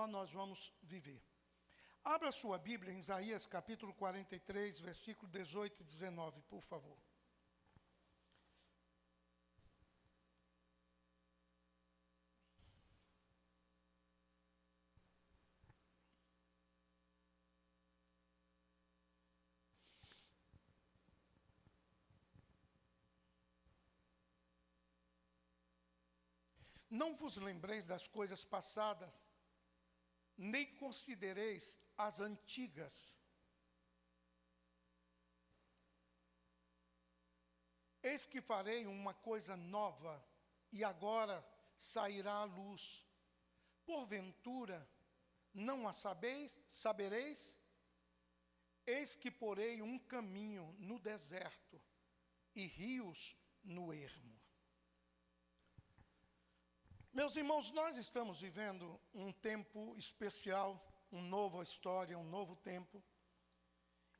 melhor nós vamos viver. Abra sua Bíblia em Isaías capítulo 43, versículo 18 e 19, por favor. Não vos lembreis das coisas passadas, nem considereis as antigas. Eis que farei uma coisa nova, e agora sairá a luz. Porventura, não a sabereis? Eis que porei um caminho no deserto, e rios no ermo. Meus irmãos, nós estamos vivendo um tempo especial, uma nova história, um novo tempo.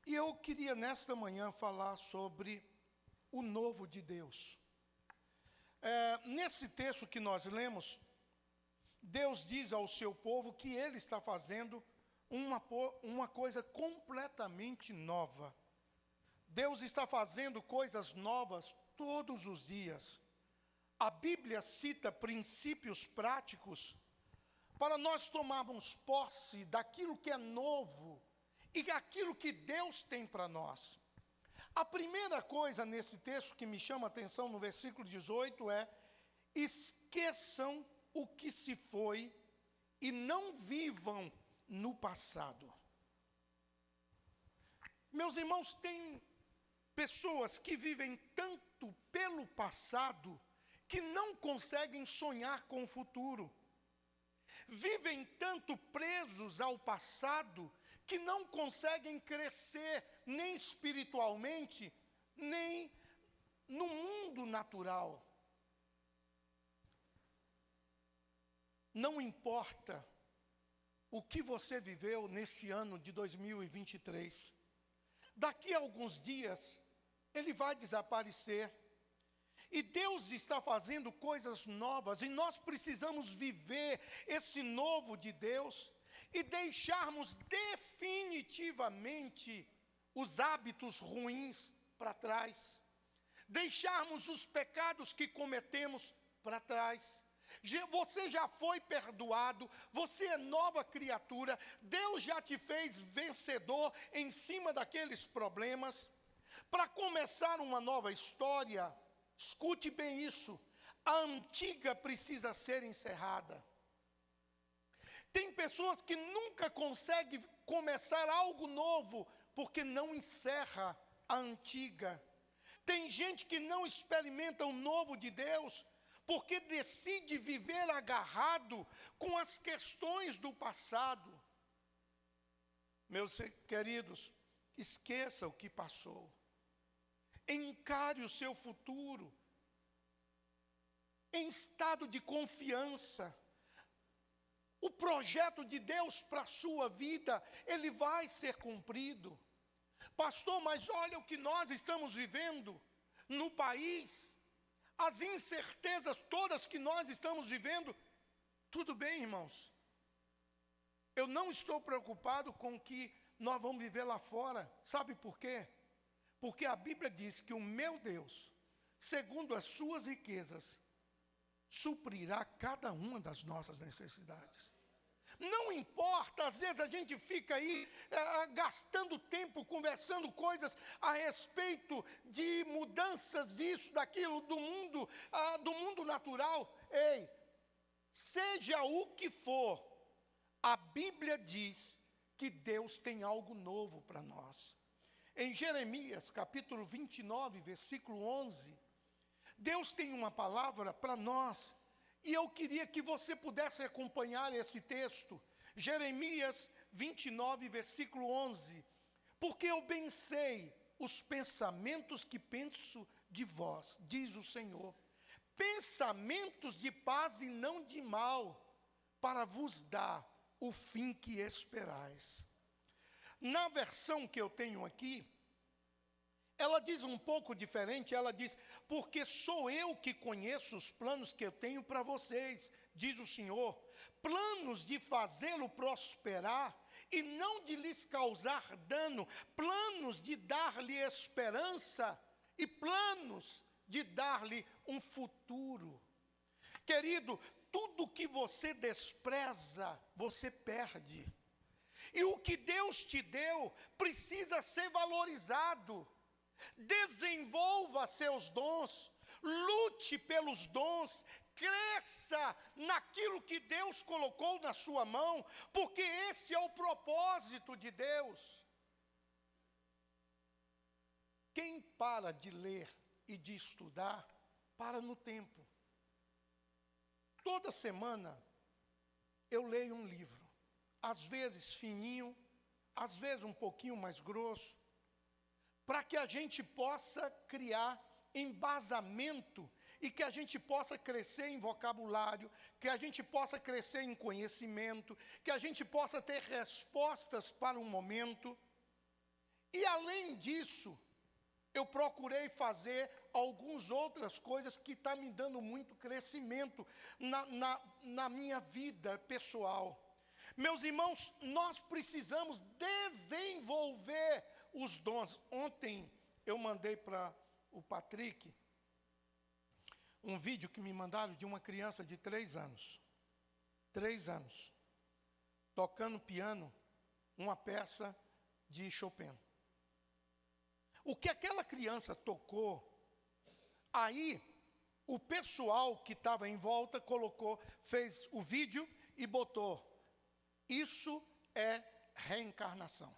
E eu queria nesta manhã falar sobre o novo de Deus. Nesse texto que nós lemos, Deus diz ao seu povo que Ele está fazendo uma coisa completamente nova. Deus está fazendo coisas novas todos os dias. A Bíblia cita princípios práticos para nós tomarmos posse daquilo que é novo e aquilo que Deus tem para nós. A primeira coisa nesse texto que me chama a atenção no versículo 18 é: esqueçam o que se foi e não vivam no passado. Meus irmãos, tem pessoas que vivem tanto pelo passado que não conseguem sonhar com o futuro. Vivem tanto presos ao passado que não conseguem crescer nem espiritualmente, nem no mundo natural. Não importa o que você viveu nesse ano de 2023. Daqui a alguns dias, ele vai desaparecer. E Deus está fazendo coisas novas, e nós precisamos viver esse novo de Deus e deixarmos definitivamente os hábitos ruins para trás, deixarmos os pecados que cometemos para trás. Você já foi perdoado, você é nova criatura, Deus já te fez vencedor em cima daqueles problemas. Para começar uma nova história, escute bem isso, a antiga precisa ser encerrada. Tem pessoas que nunca conseguem começar algo novo, porque não encerra a antiga. Tem gente que não experimenta o novo de Deus, porque decide viver agarrado com as questões do passado. Meus queridos, esqueça o que passou. Encare o seu futuro em estado de confiança. O projeto de Deus para a sua vida, ele vai ser cumprido. Pastor, mas olha o que nós estamos vivendo no país, as incertezas todas que nós estamos vivendo. Tudo bem, irmãos. Eu não estou preocupado com o que nós vamos viver lá fora. Sabe por quê? Porque a Bíblia diz que o meu Deus, segundo as suas riquezas, suprirá cada uma das nossas necessidades. Não importa, às vezes a gente fica aí gastando tempo, conversando coisas a respeito de mudanças disso, daquilo, do mundo natural. Ei, seja o que for, a Bíblia diz que Deus tem algo novo para nós. Em Jeremias, capítulo 29, versículo 11, Deus tem uma palavra para nós, e eu queria que você pudesse acompanhar esse texto. Jeremias 29, versículo 11. Porque eu bem sei os pensamentos que penso de vós, diz o Senhor, pensamentos de paz e não de mal, para vos dar o fim que esperais. Na versão que eu tenho aqui, ela diz um pouco diferente, ela diz: porque sou eu que conheço os planos que eu tenho para vocês, diz o Senhor, planos de fazê-lo prosperar e não de lhes causar dano, planos de dar-lhe esperança e planos de dar-lhe um futuro. Querido, tudo que você despreza, você perde. E o que Deus te deu precisa ser valorizado. Desenvolva seus dons, lute pelos dons, cresça naquilo que Deus colocou na sua mão, porque este é o propósito de Deus. Quem para de ler e de estudar, para no tempo. Toda semana eu leio um livro, às vezes fininho, às vezes um pouquinho mais grosso, para que a gente possa criar embasamento e que a gente possa crescer em vocabulário, que a gente possa crescer em conhecimento, que a gente possa ter respostas para o momento. E além disso, eu procurei fazer algumas outras coisas que estão me dando muito crescimento na minha vida pessoal. Meus irmãos, nós precisamos desenvolver os dons. Ontem eu mandei para o Patrick um vídeo que me mandaram de uma criança de 3 anos. 3 anos. Tocando piano, uma peça de Chopin. O que aquela criança tocou, aí o pessoal que estava em volta fez o vídeo e botou: isso é reencarnação.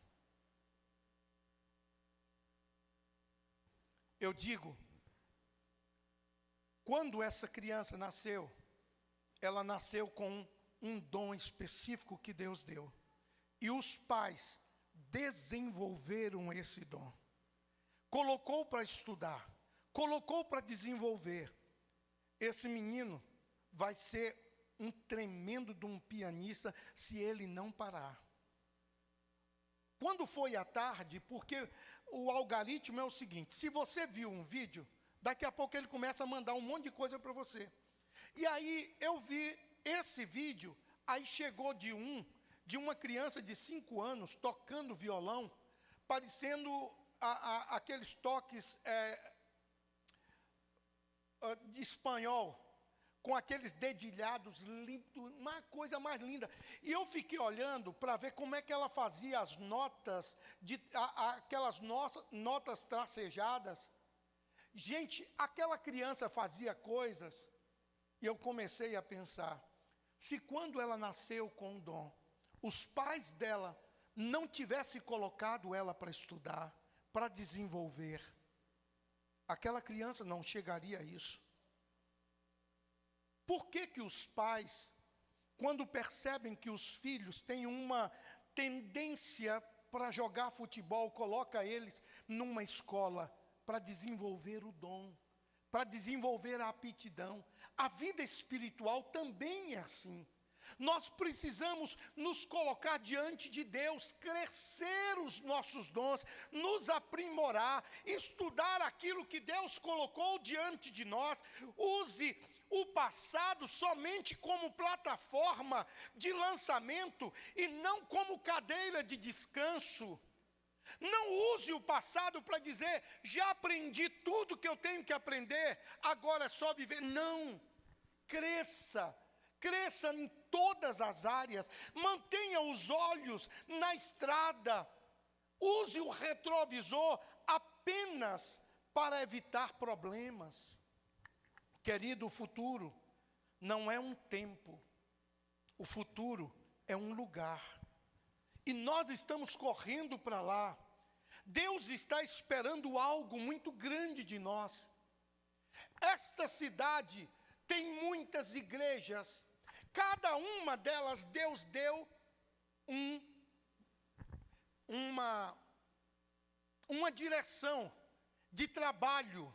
Eu digo, quando essa criança nasceu, ela nasceu com um dom específico que Deus deu. E os pais desenvolveram esse dom. Colocou para estudar, colocou para desenvolver. Esse menino vai ser um tremendo de um pianista se ele não parar. Quando foi à tarde, porque o algoritmo é o seguinte: se você viu um vídeo, daqui a pouco ele começa a mandar um monte de coisa para você. E aí eu vi esse vídeo, aí chegou de uma criança de 5 anos tocando violão, parecendo aqueles toques de espanhol, com aqueles dedilhados lindos, uma coisa mais linda. E eu fiquei olhando para ver como é que ela fazia as notas, aquelas notas tracejadas. Gente, aquela criança fazia coisas, e eu comecei a pensar, se quando ela nasceu com o dom, os pais dela não tivessem colocado ela para estudar, para desenvolver, aquela criança não chegaria a isso. Por que os pais, quando percebem que os filhos têm uma tendência para jogar futebol, coloca eles numa escola para desenvolver o dom, para desenvolver a aptidão? A vida espiritual também é assim. Nós precisamos nos colocar diante de Deus, crescer os nossos dons, nos aprimorar, estudar aquilo que Deus colocou diante de nós. Use o passado somente como plataforma de lançamento e não como cadeira de descanso. Não use o passado para dizer: já aprendi tudo que eu tenho que aprender, agora é só viver. Não, cresça em todas as áreas, mantenha os olhos na estrada, use o retrovisor apenas para evitar problemas. Querido, o futuro não é um tempo, o futuro é um lugar. E nós estamos correndo para lá. Deus está esperando algo muito grande de nós. Esta cidade tem muitas igrejas. Cada uma delas Deus deu uma direção de trabalho.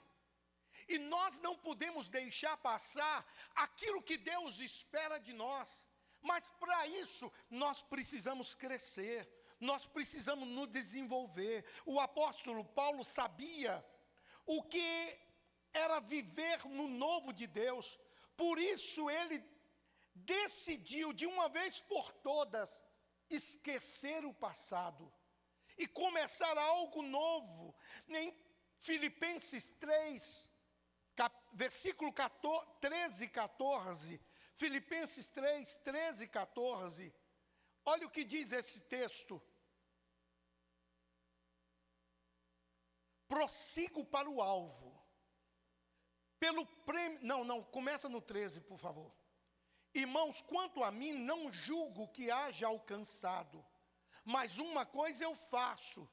E nós não podemos deixar passar aquilo que Deus espera de nós. Mas para isso, nós precisamos crescer, nós precisamos nos desenvolver. O apóstolo Paulo sabia o que era viver no novo de Deus. Por isso ele decidiu de uma vez por todas esquecer o passado e começar algo novo. Em Filipenses 3, versículo 13 e 14, Filipenses 3, 13 e 14, olha o que diz esse texto. Prossigo para o alvo, pelo prêmio, começa no 13, por favor. Irmãos, quanto a mim, não julgo que haja alcançado, mas uma coisa eu faço,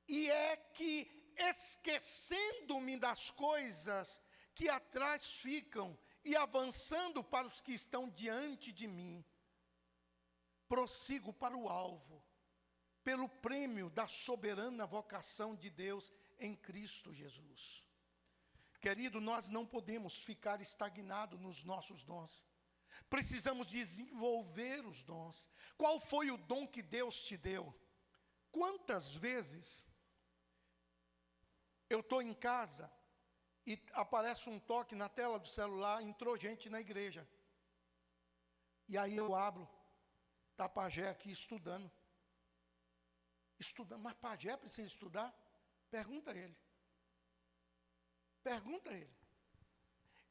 e é que, esquecendo-me das coisas que atrás ficam, e avançando para os que estão diante de mim, prossigo para o alvo, pelo prêmio da soberana vocação de Deus em Cristo Jesus. Querido, nós não podemos ficar estagnados nos nossos dons. Precisamos desenvolver os dons. Qual foi o dom que Deus te deu? Quantas vezes eu estou em casa e aparece um toque na tela do celular, entrou gente na igreja. E aí eu abro, está pajé aqui estudando. Estudando, mas pajé precisa estudar? Pergunta a ele. Pergunta a ele.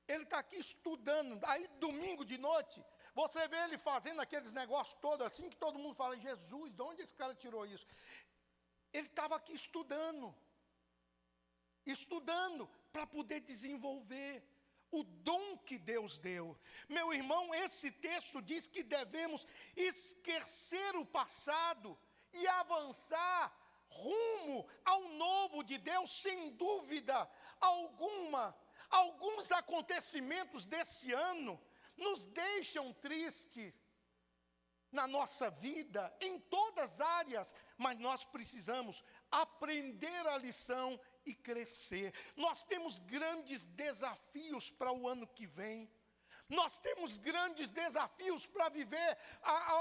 Ele está aqui estudando, aí domingo de noite, você vê ele fazendo aqueles negócios todos assim, que todo mundo fala, Jesus, de onde esse cara tirou isso? Ele estava aqui estudando para poder desenvolver o dom que Deus deu. Meu irmão, esse texto diz que devemos esquecer o passado e avançar rumo ao novo de Deus, sem dúvida alguma. Alguns acontecimentos desse ano nos deixam tristes na nossa vida, em todas as áreas, mas nós precisamos aprender a lição e crescer. Nós temos grandes desafios para o ano que vem. Nós temos grandes desafios para viver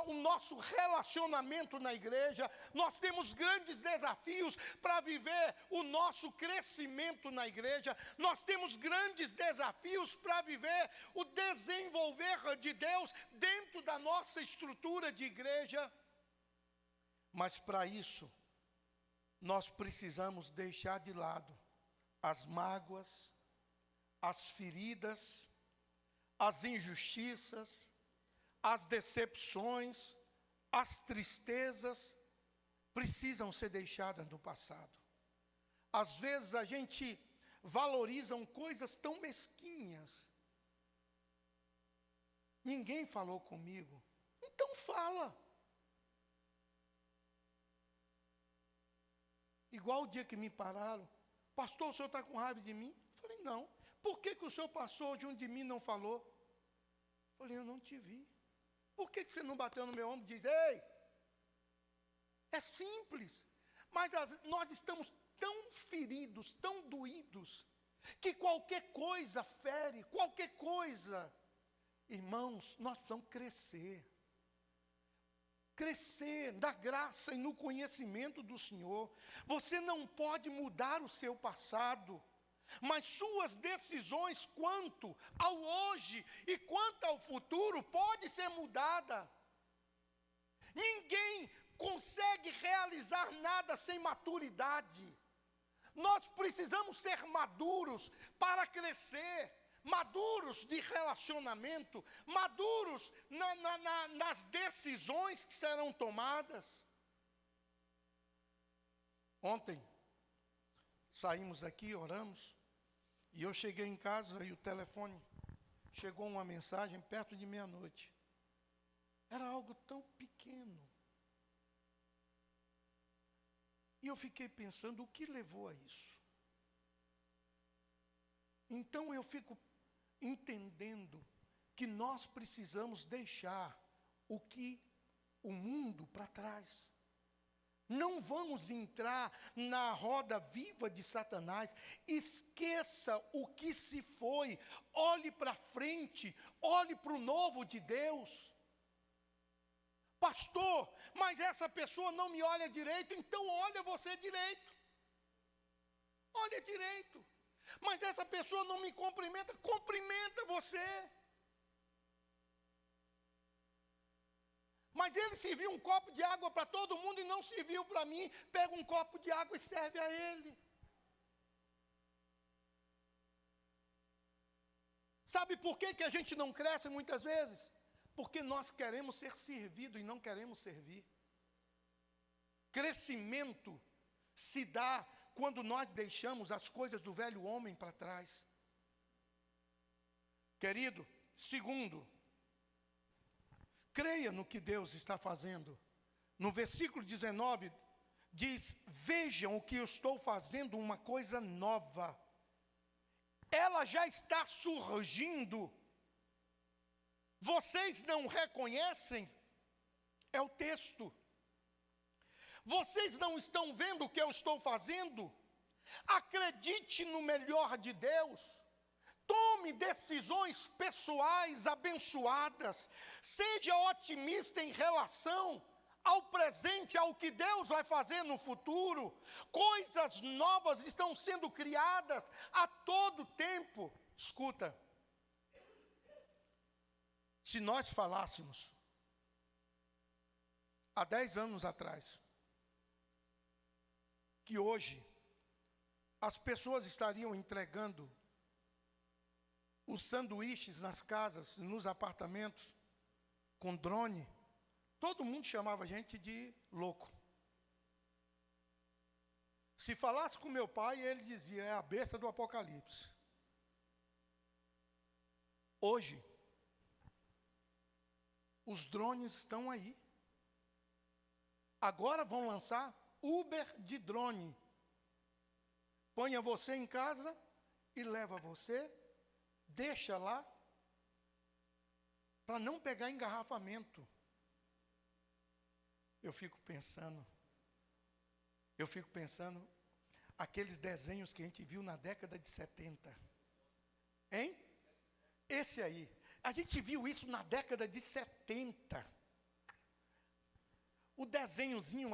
o nosso relacionamento na igreja. Nós temos grandes desafios para viver o nosso crescimento na igreja. Nós temos grandes desafios para viver o desenvolver de Deus dentro da nossa estrutura de igreja. Mas para isso, nós precisamos deixar de lado as mágoas, as feridas, as injustiças, as decepções, as tristezas, precisam ser deixadas no passado. Às vezes a gente valoriza coisas tão mesquinhas. Ninguém falou comigo, então fala. Igual o dia que me pararam, pastor, o senhor está com raiva de mim? Eu falei, não. Por que o senhor passou junto de mim e não falou? Eu falei, eu não te vi. Por que você não bateu no meu ombro e diz, ei? É simples. Mas nós estamos tão feridos, tão doídos, que qualquer coisa fere, qualquer coisa. Irmãos, nós precisamos crescer. Crescer na graça e no conhecimento do Senhor. Você não pode mudar o seu passado, mas suas decisões quanto ao hoje e quanto ao futuro pode ser mudada. Ninguém consegue realizar nada sem maturidade. Nós precisamos ser maduros para crescer, maduros de relacionamento, maduros nas decisões que serão tomadas. Ontem, saímos aqui, oramos, e eu cheguei em casa e o telefone, chegou uma mensagem perto de meia-noite. Era algo tão pequeno. E eu fiquei pensando, o que levou a isso? Então eu fico entendendo que nós precisamos deixar o mundo para trás. Não vamos entrar na roda viva de Satanás. Esqueça o que se foi. Olhe para frente. Olhe para o novo de Deus. Pastor, mas essa pessoa não me olha direito, então olha você direito. Olha direito. Mas essa pessoa não me cumprimenta, cumprimenta você. Mas ele serviu um copo de água para todo mundo e não serviu para mim. Pega um copo de água e serve a ele. Sabe por que a gente não cresce muitas vezes? Porque nós queremos ser servidos e não queremos servir. Crescimento se dá quando nós deixamos as coisas do velho homem para trás. Querido, segundo, creia no que Deus está fazendo. No versículo 19, diz: vejam o que eu estou fazendo, uma coisa nova. Ela já está surgindo. Vocês não reconhecem? É o texto. Vocês não estão vendo o que eu estou fazendo? Acredite no melhor de Deus. Tome decisões pessoais abençoadas. Seja otimista em relação ao presente, ao que Deus vai fazer no futuro. Coisas novas estão sendo criadas a todo tempo. Escuta, se nós falássemos há 10 anos atrás que hoje as pessoas estariam entregando os sanduíches nas casas, nos apartamentos, com drone, todo mundo chamava a gente de louco. Se falasse com meu pai, ele dizia: é a besta do Apocalipse. Hoje, os drones estão aí. Agora vão lançar Uber de drone. Ponha você em casa e leva você, deixa lá, para não pegar engarrafamento. Eu fico pensando, aqueles desenhos que a gente viu na década de 70. Hein? Esse aí. A gente viu isso na década de 70. O desenhozinho,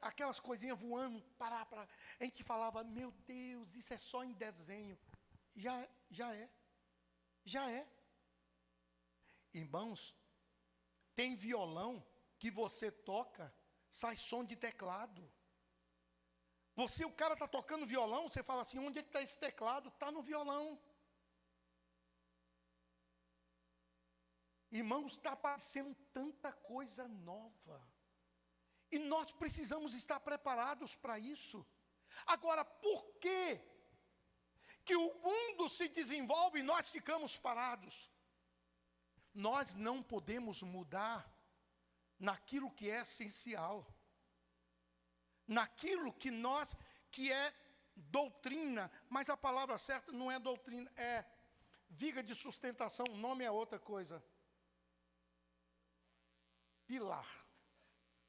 aquelas coisinhas voando, a gente falava: meu Deus, isso é só em desenho. Já é. Irmãos, tem violão que você toca, sai som de teclado. O cara está tocando violão, você fala assim: onde é que está esse teclado? Está no violão. Irmãos, está aparecendo tanta coisa nova. E nós precisamos estar preparados para isso. Agora, por que o mundo se desenvolve e nós ficamos parados? Nós não podemos mudar naquilo que é essencial. Naquilo que é doutrina, mas a palavra certa não é doutrina, é viga de sustentação, o nome é outra coisa. Pilar,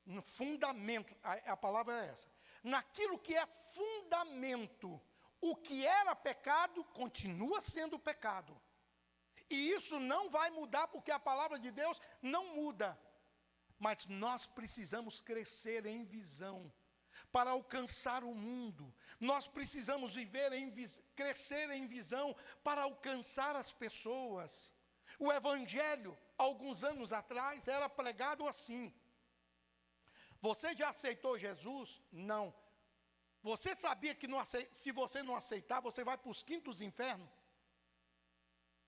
no fundamento, a palavra é essa. Naquilo que é fundamento, o que era pecado continua sendo pecado. E isso não vai mudar, porque a palavra de Deus não muda. Mas nós precisamos crescer em visão para alcançar o mundo. Nós precisamos crescer em visão para alcançar as pessoas. O evangelho, alguns anos atrás, era pregado assim: você já aceitou Jesus? Não. Você sabia que se você não aceitar, você vai para os quintos infernos?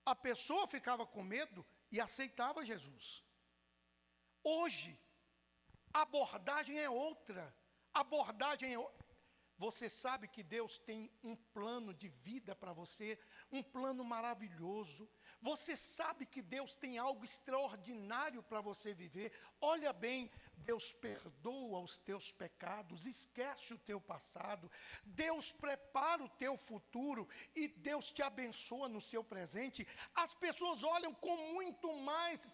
A pessoa ficava com medo e aceitava Jesus. Hoje, a abordagem é outra. Você sabe que Deus tem um plano de vida para você, um plano maravilhoso. Você sabe que Deus tem algo extraordinário para você viver. Olha bem, Deus perdoa os teus pecados, esquece o teu passado. Deus prepara o teu futuro e Deus te abençoa no seu presente. As pessoas olham com muito mais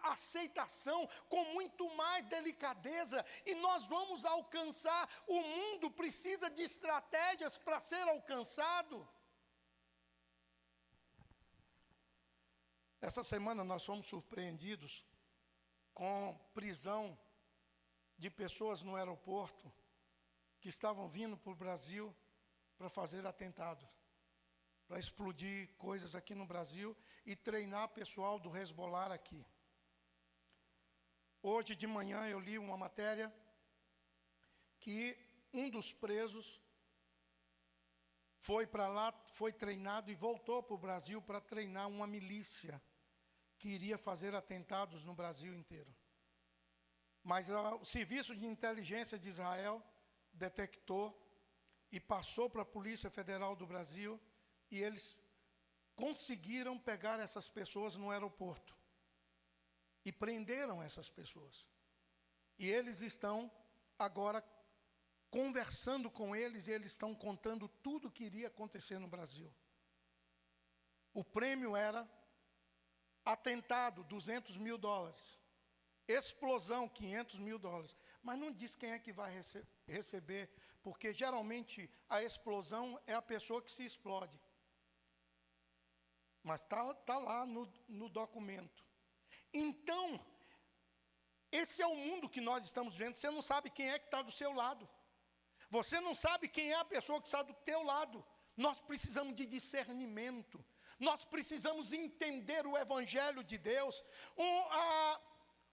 aceitação, com muito mais delicadeza, e nós vamos alcançar. O mundo precisa de estratégias para ser alcançado. Essa semana nós fomos surpreendidos com prisão de pessoas no aeroporto que estavam vindo para o Brasil para fazer atentado, para explodir coisas aqui no Brasil e treinar pessoal do Hezbollah aqui. Hoje de manhã eu li uma matéria que um dos presos foi para lá, foi treinado e voltou para o Brasil para treinar uma milícia que iria fazer atentados no Brasil inteiro. Mas o Serviço de Inteligência de Israel detectou e passou para a Polícia Federal do Brasil, e eles conseguiram pegar essas pessoas no aeroporto e prenderam essas pessoas. E eles estão agora conversando com eles, e eles estão contando tudo o que iria acontecer no Brasil. O prêmio era atentado, $200 mil. Explosão, $500 mil. Mas não diz quem é que vai receber, porque geralmente a explosão é a pessoa que se explode. Mas está lá no documento. Então, esse é o mundo que nós estamos vivendo. Você não sabe quem é que está do seu lado. Você não sabe quem é a pessoa que está do teu lado. Nós precisamos de discernimento. Nós precisamos entender o Evangelho de Deus.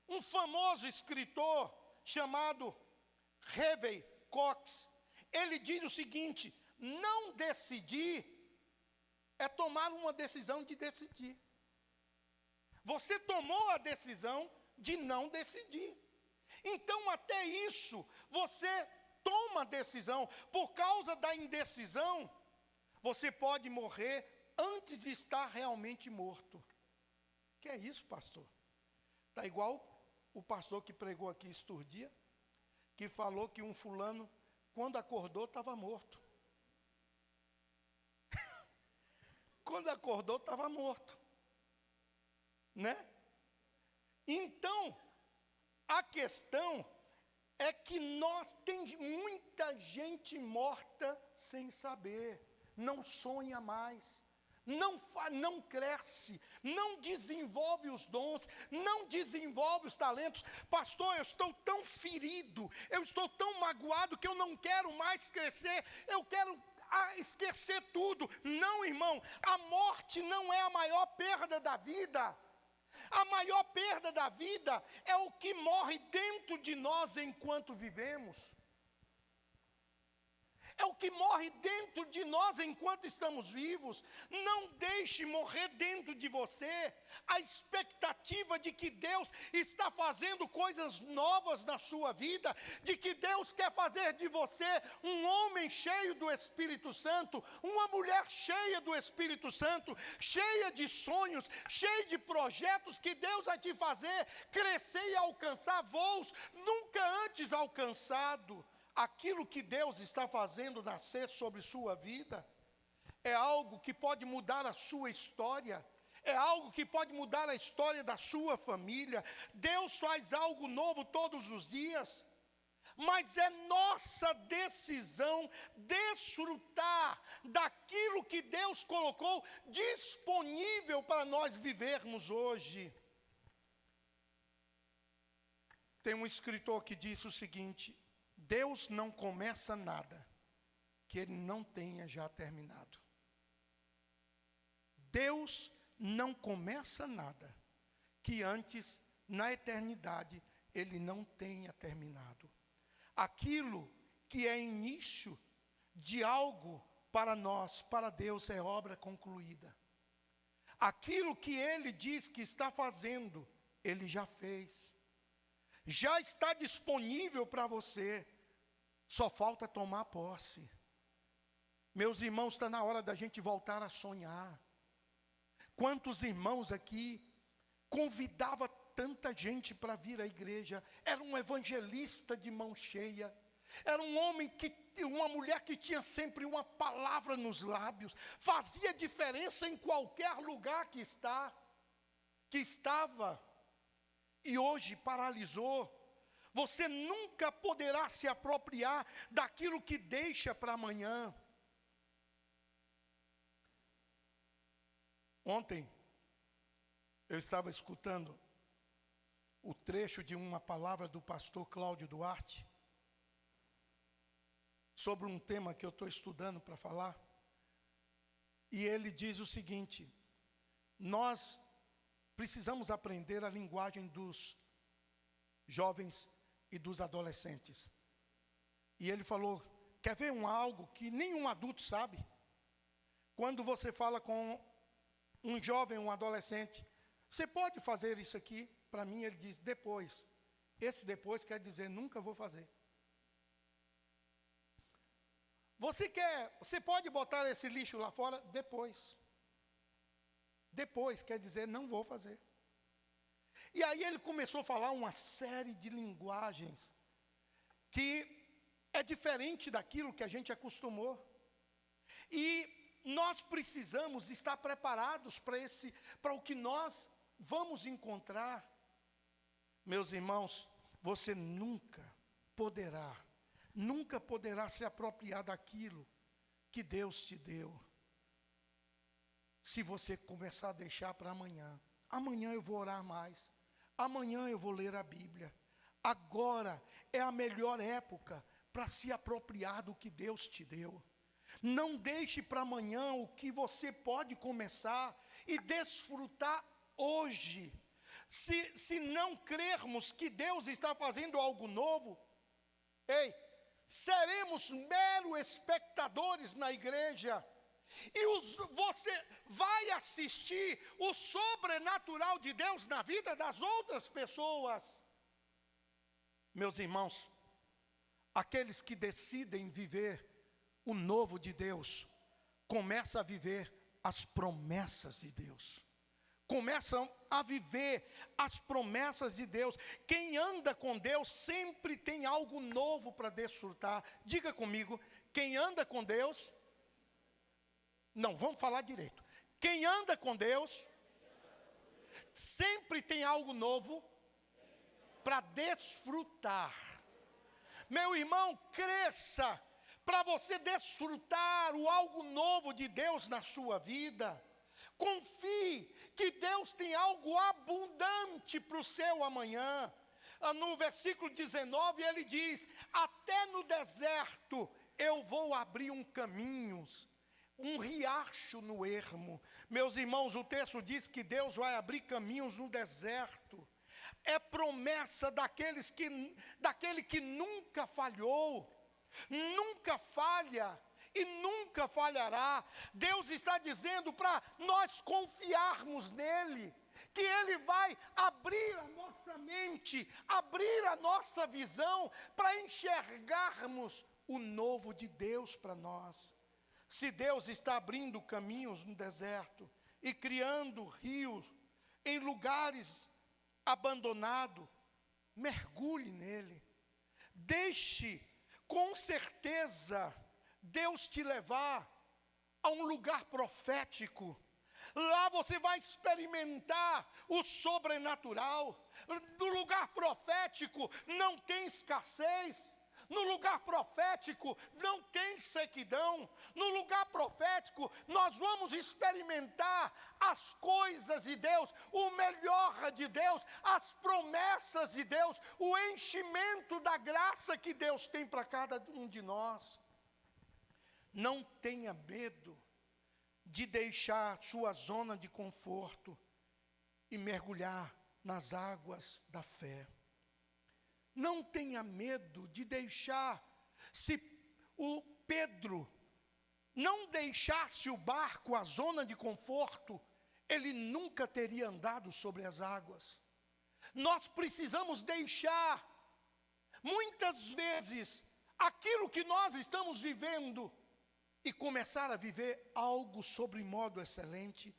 Um famoso escritor chamado Harvey Cox, ele diz o seguinte: não decidir é tomar uma decisão de decidir. Você tomou a decisão de não decidir. Então, até isso, você toma a decisão. Por causa da indecisão, você pode morrer antes de estar realmente morto. Que é isso, pastor? Está igual o pastor que pregou aqui estes dias, que falou que um fulano, quando acordou, estava morto. Quando acordou, estava morto. Né? Então, a questão é que tem muita gente morta sem saber, não sonha mais, não cresce, não desenvolve os dons, não desenvolve os talentos. Pastor, eu estou tão ferido, eu estou tão magoado que eu não quero mais crescer, eu quero esquecer tudo. Não, irmão, a morte não é a maior perda da vida. A maior perda da vida é o que morre dentro de nós enquanto vivemos. É o que morre dentro de nós enquanto estamos vivos. Não deixe morrer dentro de você a expectativa de que Deus está fazendo coisas novas na sua vida, de que Deus quer fazer de você um homem cheio do Espírito Santo, uma mulher cheia do Espírito Santo, cheia de sonhos, cheia de projetos que Deus vai te fazer crescer e alcançar voos nunca antes alcançados. Aquilo que Deus está fazendo nascer sobre sua vida é algo que pode mudar a sua história, é algo que pode mudar a história da sua família. Deus faz algo novo todos os dias, mas é nossa decisão desfrutar daquilo que Deus colocou disponível para nós vivermos hoje. Tem um escritor que disse o seguinte: Deus não começa nada que Ele não tenha já terminado. Deus não começa nada que antes, na eternidade, Ele não tenha terminado. Aquilo que é início de algo para nós, para Deus, é obra concluída. Aquilo que Ele diz que está fazendo, Ele já fez. Já está disponível para você. Só falta tomar posse. Meus irmãos, está na hora da gente voltar a sonhar. Quantos irmãos aqui convidava tanta gente para vir à igreja? Era um evangelista de mão cheia. Era um homem uma mulher que tinha sempre uma palavra nos lábios. Fazia diferença em qualquer lugar que estava. E hoje paralisou. Você nunca poderá se apropriar daquilo que deixa para amanhã. Ontem, eu estava escutando o trecho de uma palavra do pastor Cláudio Duarte, sobre um tema que eu estou estudando para falar. E ele diz o seguinte: nós precisamos aprender a linguagem dos jovens e dos adolescentes. E ele falou, quer ver algo que nenhum adulto sabe? Quando você fala com um jovem, um adolescente, você pode fazer isso aqui? Para mim, ele diz, depois. Esse depois quer dizer, nunca vou fazer. Você pode botar esse lixo lá fora? Depois. Depois quer dizer, não vou fazer. E aí ele começou a falar uma série de linguagens que é diferente daquilo que a gente acostumou. E nós precisamos estar preparados para o que nós vamos encontrar. Meus irmãos, você nunca poderá se apropriar daquilo que Deus te deu, se você começar a deixar para amanhã. Amanhã eu vou orar mais, amanhã eu vou ler a Bíblia. Agora é a melhor época para se apropriar do que Deus te deu. Não deixe para amanhã o que você pode começar e desfrutar hoje. Se não crermos que Deus está fazendo algo novo, seremos meros espectadores na igreja. E você vai assistir o sobrenatural de Deus na vida das outras pessoas. Meus irmãos, aqueles que decidem viver o novo de Deus, começam a viver as promessas de Deus. Começam a viver as promessas de Deus. Quem anda com Deus sempre tem algo novo para desfrutar. Diga comigo, quem anda com Deus... Não, vamos falar direito. Quem anda com Deus sempre tem algo novo para desfrutar. Meu irmão, cresça para você desfrutar o algo novo de Deus na sua vida. Confie que Deus tem algo abundante para o seu amanhã. No versículo 19 ele diz, até no deserto eu vou abrir um caminho, um riacho no ermo. Meus irmãos, o texto diz que Deus vai abrir caminhos no deserto. É promessa daquele que nunca falhou, nunca falha e nunca falhará. Deus está dizendo para nós confiarmos nele, que ele vai abrir a nossa mente, abrir a nossa visão para enxergarmos o novo de Deus para nós. Se Deus está abrindo caminhos no deserto e criando rios em lugares abandonados, mergulhe nele. Deixe, com certeza, Deus te levar a um lugar profético. Lá você vai experimentar o sobrenatural. No lugar profético não tem escassez. No lugar profético não tem sequidão. No lugar profético nós vamos experimentar as coisas de Deus, o melhor de Deus, as promessas de Deus, o enchimento da graça que Deus tem para cada um de nós. Não tenha medo de deixar sua zona de conforto e mergulhar nas águas da fé. Não tenha medo de deixar, se o Pedro não deixasse o barco, a zona de conforto, ele nunca teria andado sobre as águas. Nós precisamos deixar, muitas vezes, aquilo que nós estamos vivendo e começar a viver algo sobre modo excelente.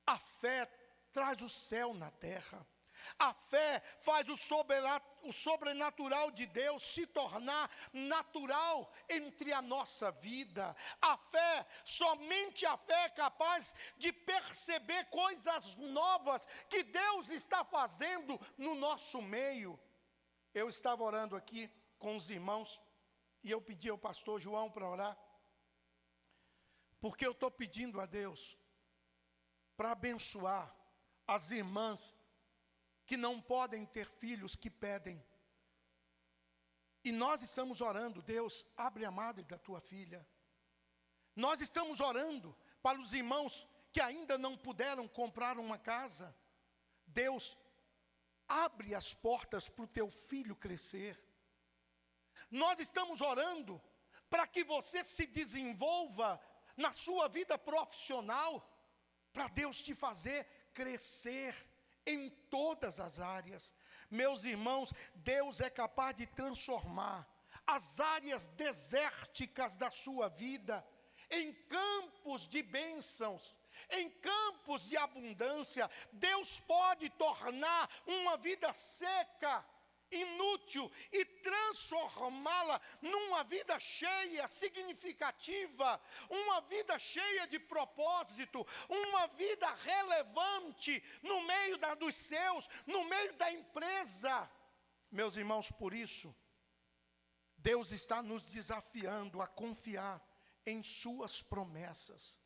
A fé traz o céu na terra. A fé faz o sobrenatural de Deus se tornar natural entre a nossa vida. A fé, somente a fé é capaz de perceber coisas novas que Deus está fazendo no nosso meio. Eu estava orando aqui com os irmãos e eu pedi ao pastor João para orar, porque eu estou pedindo a Deus para abençoar as irmãs que não podem ter filhos que pedem. E nós estamos orando, Deus, abre a madre da tua filha. Nós estamos orando para os irmãos que ainda não puderam comprar uma casa. Deus, abre as portas para o teu filho crescer. Nós estamos orando para que você se desenvolva na sua vida profissional, para Deus te fazer crescer em todas as áreas. Meus irmãos, Deus é capaz de transformar as áreas desérticas da sua vida em campos de bênçãos, em campos de abundância. Deus pode tornar uma vida seca, inútil, e transformá-la numa vida cheia, significativa, uma vida cheia de propósito, uma vida relevante no meio dos seus, no meio da empresa. Meus irmãos, por isso, Deus está nos desafiando a confiar em suas promessas.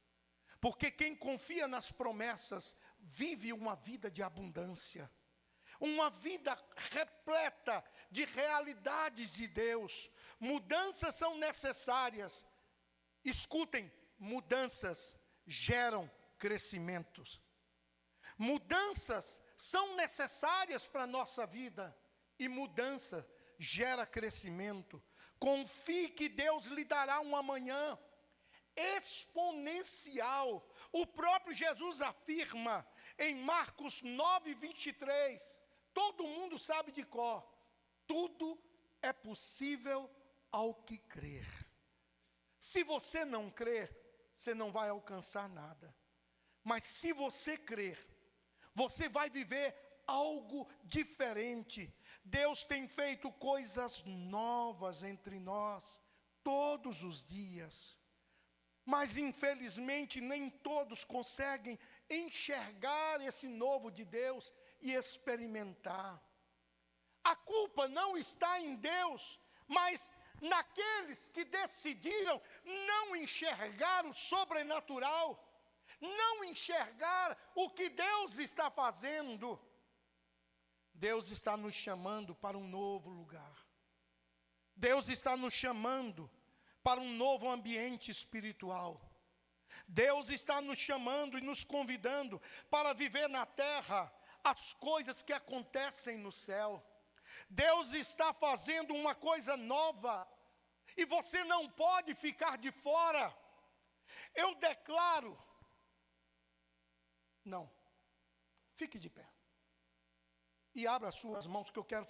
Porque quem confia nas promessas vive uma vida de abundância, uma vida repleta de realidades de Deus. Mudanças são necessárias. Escutem, mudanças geram crescimentos. Mudanças são necessárias para a nossa vida, e mudança gera crescimento. Confie que Deus lhe dará um amanhã exponencial. O próprio Jesus afirma em Marcos 9, 23, todo mundo sabe de cor: tudo é possível ao que crer. Se você não crer, você não vai alcançar nada. Mas se você crer, você vai viver algo diferente. Deus tem feito coisas novas entre nós todos os dias. Mas infelizmente nem todos conseguem enxergar esse novo de Deus e experimentar. A culpa não está em Deus, mas naqueles que decidiram não enxergar o sobrenatural, não enxergar o que Deus está fazendo. Deus está nos chamando para um novo lugar. Deus está nos chamando para um novo ambiente espiritual. Deus está nos chamando e nos convidando para viver na terra as coisas que acontecem no céu. Deus está fazendo uma coisa nova e você não pode ficar de fora. Eu declaro, não, fique de pé e abra as suas mãos, que eu quero fazer